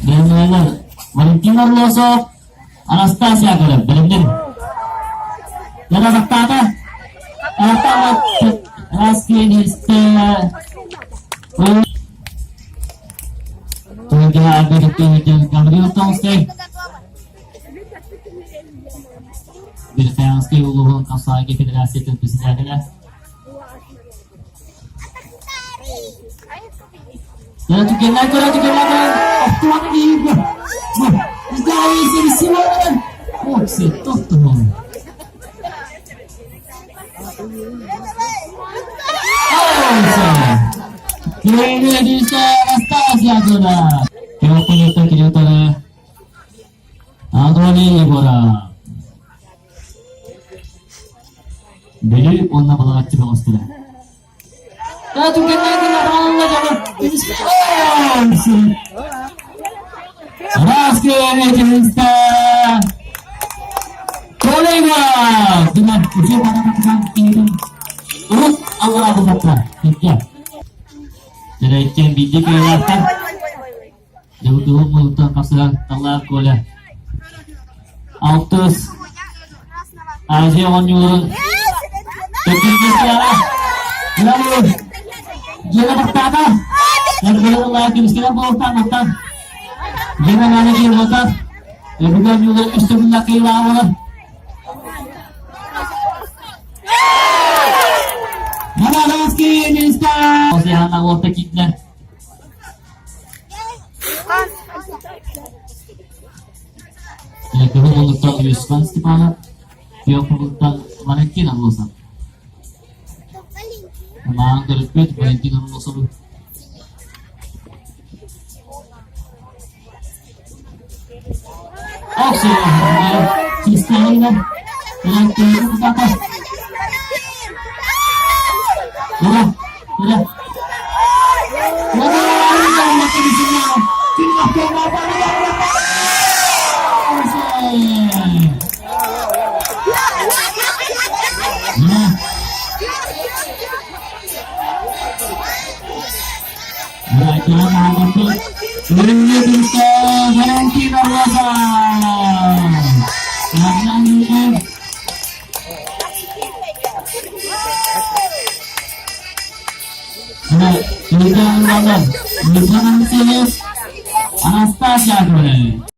Benar-benar Valentina Rosso, Anastasia Golub, benar-benar. Jangan berkata, pertama Raski di Tujuh ada di tujuh kami utang stay. Bila saya stay uluh kasar lagi federasi tentu saja adalah. Jangan cukai lagi. Oh tuan ini. Jauh sini silakan. Oh setok tuh. Kini bisa Anastasia sudah. Kita punya Antoni Ibora. Beli pun nak bawa cipta master. Dah tu kita orang jangan. Raski ini kita. Kolega dengan usia pada katakan ini. Urut awal aku kata. Ya. Jadi ikan biji kelihatan. Jauh-jauh mengutang kasihan tengah kuliah. Autos. Asia menyuruh. Teknik sejarah. Lalu. Jangan berkata. Dan belum lagi misalnya mengutang. Jangan lagi mengutang. Dan juga menyuruh istimewa kehilangan. Mana Raski ini sekarang? Masih anak waktu kita. Ya kalau mengutang Yusman Stepana, dia mengutang Valentina Rosso. Memang terlebih Valentina Rosso. Oke, sisa ini Valentina berkata. Udah. Mati di sini. Tidak kenapa Anastasia Golub.